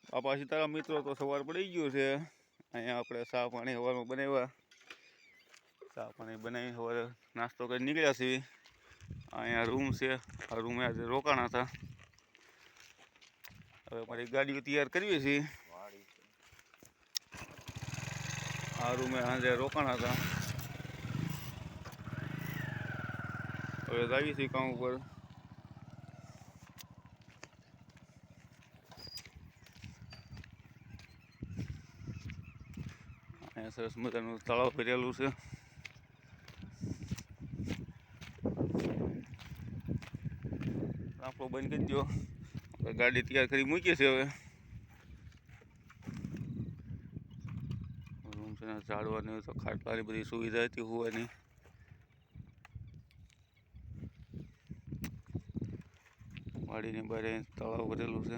બાપા સીતારામ મિત્રો, તો સવાર પડી ગયું છે. અહીંયા આપણે ચા પાણી સવારમાં બનાવ્યા. ચા પાણી બનાવી સવારે નાસ્તો કરી નીકળ્યા છીએ. અહીંયા રૂમ છે. આ રૂમે આજે રોકાણા હતા. હવે અમારી ગાડીઓ તૈયાર કરવી છે. આ રૂમે આજે રોકાણા હતા. હવે જાવી છીએ કામ ઉપર. અહીંયા સરસ મજાનું તળાવ ભરેલું છે. આપણો બંધ કરી દો. ગાડી તૈયાર કરી મૂકીએ છીએ. હવે રૂમ છે, ઝાડવાની તો ખાટલાની બધી સુવિધા હતી હોવાની. વાડીની બહાર તળાવ ભરેલું છે.